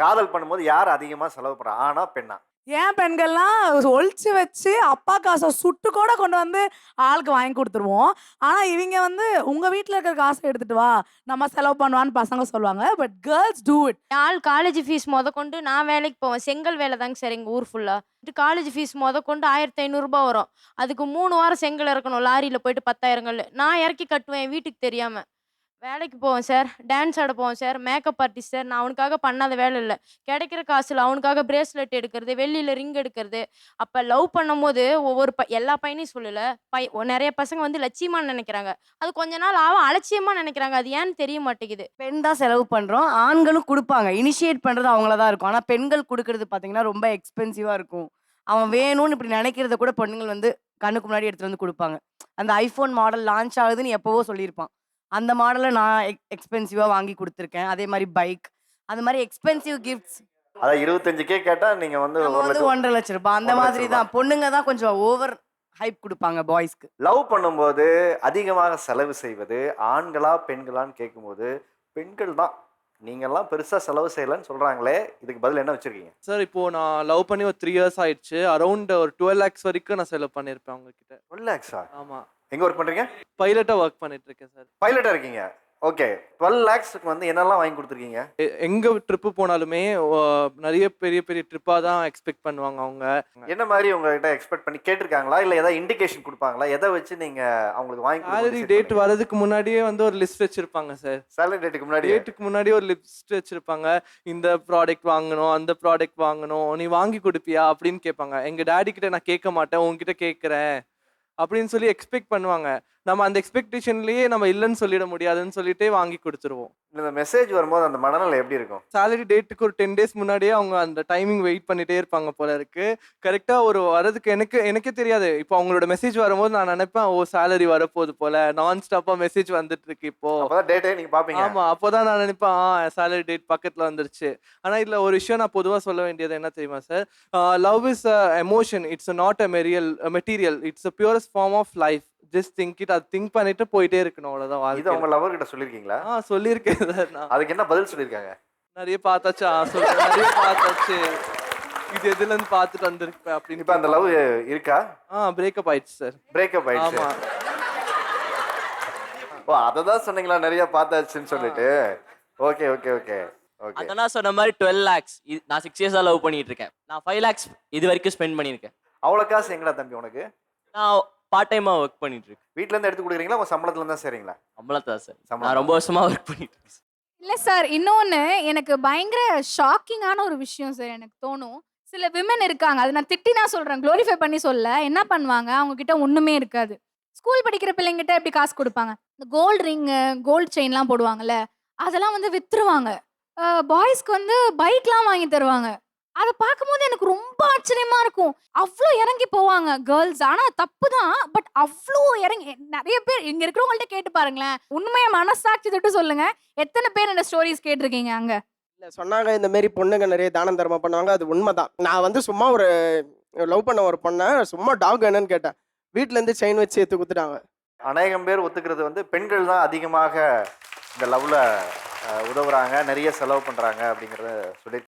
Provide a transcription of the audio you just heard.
காதல் பண்ணும்போது யார் அதிகமா செலவு பண்றா? ஆணா? பெண்ணா? ஏன் பெண்கள்லாம் ஒளிச்சு வச்சு அப்பா காசை சுட்டு கூட கொண்டு வந்து ஆளுக்கு வாங்கி கொடுத்துருவோம். ஆனா இவங்க வந்து உங்க வீட்ல இருக்கிற காசை எடுத்துட்டு வா நம்ம செலவு பண்ணுவான்னு பசங்க சொல்லுவாங்க. But girls do it. என் ஆள் காலேஜ் ஃபீஸ் மொதக்கொண்டு நான் வேலைக்கு போவேன். செங்கல் வேலை தாங்க சார் எங்க ஊர் ஃபுல்லா. காலேஜ் ஃபீஸ் மொதக்கொண்டு ரூ. 1500 வரும். அதுக்கு 3 வாரம் செங்கல் இறக்கணும். லாரியில போயிட்டு 10,000 கல்லு. நான் இறக்கி கட்டுவேன் என் வீட்டுக்கு தெரியாம. வேலைக்கு போவேன் சார். டான்ஸ் ஆட போவேன் சார். Makeup artist sir. நான் அவனுக்காக பண்ணாத வேலை இல்ல. கிடைக்கிற காசுல அவனுக்காக பிரேஸ்லெட் எடுக்கிறது, வெள்ளியில ரிங் எடுக்கிறது. அப்ப லவ் பண்ணும்போது ஒவ்வொரு எல்லா பையனையும் சொல்லல. நெறைய பசங்க வந்து லட்சியமா நெனைக்கிறாங்க. அது கொஞ்ச நாள் ஆவும் அலட்சியமா நெனைக்கிறாங்க. அது ஏன்னு தெரிய மாட்டேங்குது. பெண் தான் செலவு பண்றோம். ஆண்களும் குடுப்பாங்க. இனிஷியேட் பண்றது அவங்களா தான் இருக்கும். ஆனா பெண்கள் குடுக்குறது பார்த்தீங்கன்னா, ரொம்ப எக்ஸ்பென்சிவா இருக்கும். அவன் வேணும்னு இப்படி நெனைக்கிறத கூட பெண்ணுங்கள் வந்து கண்ணுக்கு முன்னாடி எடுத்துட்டு வந்து குடுப்பாங்க. அந்த ஐஃபோன் மாடல் லான்ச் ஆகுதுன்னு எப்பவோ சொல்லியிருப்பான். அந்த மாடல நான் எக்ஸ்பென்சிவா வாங்கி குடுத்துருக்கேன். அதே மாரி பைக். அந்த மாரி எக்ஸ்பென்சிவ் கிஃப்ட்ஸ் அதான் 25K கேட்டா நீங்க வந்து நம்ம வந்து ரூ. 1,50,000 அந்த 1,00,000 மாதிரி தான். பொண்ணுங்க தான் கொஞ்சம் ஓவர் ஹைப் குடுப்பாங்க பாய்ஸ்க்கு. லவ் பண்ணும்போது அதிகமாக செலவு செய்வது ஆண்களா பெண்களான்னு கேட்கும்போது பெண்கள் தான். நீங்கெல்லாம் பெருசா செலவு செய்யலன்னு சொல்றாங்களே, இதுக்கு பதில் என்ன வச்சிருக்கீங்க? சார் இப்போ நான் லவ் பண்ணி ஒரு 3 இயர்ஸ் ஆயிடுச்சு. அரௌண்ட் ஒரு 12 lakhs வரைக்கும் நான் செலவு பண்ணியிருப்பேன் அவங்க கிட்ட. 1 lakhs-ஆ? ஆமா. எங்க ஒர்க் பண்றீங்க? பைலட்டா ஒர்க் பண்ணிட்டு இருக்கேன் சார். பைலட்டா இருக்கீங்க. ஓகே. 12 lakhs-க்கு வந்து என்னெல்லாம் வாங்கி கொடுத்துருக்கீங்க? எங்க ட்ரிப்பு போனாலுமே நிறைய பெரிய பெரிய ட்ரிப்பா தான் எக்ஸ்பெக்ட் பண்ணுவாங்க அவங்க. என்ன மாதிரி உங்ககிட்ட எக்ஸ்பெக்ட் பண்ணி கேட்டிருக்காங்களா? இல்ல ஏதாவது இண்டிகேஷன் கொடுப்பாங்களா? எதை வச்சு நீங்க அவங்களுக்கு வாங்கி சேலரி டேட் வரதுக்கு முன்னாடியே வந்து ஒரு லிஸ்ட் வச்சிருப்பாங்க சார். சேலரி டேட்டுக்கு முன்னாடி டேட்டுக்கு முன்னாடி ஒரு லிஸ்ட் வச்சிருப்பாங்க. இந்த ப்ராடக்ட் வாங்கணும், அந்த ப்ராடக்ட் வாங்கணும், நீ வாங்கி கொடுப்பியா அப்படின்னு கேட்பாங்க. எங்க டாடி கிட்ட நான் கேட்க மாட்டேன், உங்ககிட்ட கேட்குறேன் அப்படின்னு சொல்லி எக்ஸ்பெக்ட் பண்ணுவாங்க. நம்ம அந்த எக்ஸ்பெக்டேஷன்லயே நம்ம இல்லைன்னு சொல்லிட முடியாதுன்னு சொல்லிட்டே வாங்கி கொடுத்துருவோம். இந்த மெசேஜ் வரும்போது அந்த மனநிலை எப்படி இருக்கும்? சேலரி டேட்டுக்கு ஒரு 10 days முன்னாடியே அவங்க அந்த டைமிங் வெயிட் பண்ணிட்டே இருப்பாங்க போல இருக்கு. கரெக்டா ஒரு வரதுக்கு எனக்கே தெரியாது. இப்போ அவங்களோட மெசேஜ் வரும்போது நான் நினைப்பேன், ஓ சேலரி வரப்போகுது போல, நான் ஸ்டாப்பா மெசேஜ் வந்துட்டு இருக்கு இப்போ. அப்பதான் டேட்டே நீங்க பாப்பீங்க. ஆமா, அப்போதான் நான் நினைப்பேன் சேலரி டேட் பக்கத்துல வந்துருச்சு. ஆனா இதுல ஒரு விஷயம் நான் பொதுவா சொல்ல வேண்டியது என்ன தெரியுமா sir? Love is a emotion, it's not a material, it's a purest form of life. Just think it. அது திங்க் பண்ணிட்டு போயிட்டே இருக்கணும், அவ்வளவுதான் இது வாழ்க்கை. உங்க லவர் கிட்ட சொல்லிருக்கீங்களா? சொல்லியிருக்கேன் சார் நான். அதுக்கு என்ன பதில் சொல்லிருக்காங்க? நிறைய பார்த்தாச்சு. சொல்றேன், நிறைய பார்த்தாச்சு. இது எதுல இருந்து பார்த்துட்டு வந்திருப்பேன் அப்படின்னு. இப்ப அந்த லவ் இருக்கா? பிரேக்கப் ஆயிடுச்சு சார். பிரேக்கப் ஆயிடுச்சு. ஆமா. ஓ, அததான் சொன்னீங்களா நிறைய பார்த்தாச்சுன்னு சொல்லிட்டு? Okay okay okay okay. அதான் நான் சொன்ன மாதிரி 12 lakhs. நான் 6 years லவ் பண்ணிட்டு இருக்கேன். நான் 5 lakhs இது வரைக்கும் ஸ்பெண்ட் பண்ணியிருக்கேன். அவ்வளவு காசு எங்கடா தம்பி உனக்கு? நான் பார்ட் டைமா ஒர்க் பண்ணிட்டு இருக்கேன். வீட்ல இருந்து எடுத்து கொடுக்குறீங்களா? உங்க சம்பளத்துல இருந்தா சரிங்களா? அவ்வளோதான் சார். சம்பளம் நான் ரொம்ப வருஷமா ஒர்க் பண்ணிட்டு இருக்கேன். இல்ல சார், இன்னொன்னு எனக்கு பயங்கர ஷாக்கிங்கான ஒரு விஷயம் சார் எனக்கு தோணும். சில விமன் இருக்காங்க. அது நான் திட்டி தான் சொல்றேன். குளோரிஃபை பண்ணி சொல்லல. என்ன பண்ணுவாங்க? அவங்க கிட்ட ஒண்ணுமே இருக்காது. ஸ்கூல் படிக்கிற பிள்ளைங்கிட்ட எப்படி காசு குடுப்பாங்க? இந்த கோல்ட் ரிங்கு, கோல்ட் செயின்லாம் போடுவாங்கல்ல, அதெல்லாம் வந்து வித்துருவாங்க. பாய்ஸ்க்கு வந்து பைக்லாம் வாங்கி தருவாங்க. அத பார்க்கும்போது எனக்கு ரொம்ப ஆச்சரியமா இருக்கும். அவ்ளோ இறங்கி போவாங்க கேர்ள்ஸ். ஆனா தப்பு தான். பட் அவ்ளோ இறங்கி நெறைய பேர் இங்க இருக்கிறவங்கள்ட்ட கேட்டு பாருங்களேன். உண்மையா மனசாட்சி தொட்டு சொல்லுங்க. எத்தன பேர் இந்த ஸ்டோரீஸ் கேட்டிருக்கீங்க அங்க? இல்ல சொன்னாங்க இந்த மாரி பொண்ணுங்க நிறைய தானம் தர்மம் பண்ணுவாங்க. அது உண்மைதான். நான் வந்து சும்மா ஒரு லவ் பண்ண ஒரு பொண்ணை சும்மா டாக் என்னன்னு கேட்டேன். வீட்ல இருந்து செயின் வச்சு எடுத்து குடுத்துட்டாங்க. அநேகம் பேர் ஒத்துக்கிறது வந்து பெண்கள் தான் அதிகமாக இந்த லவ்ல உதவுறாங்க, நிறைய செலவு பண்றாங்க அப்படிங்கறத சொல்லி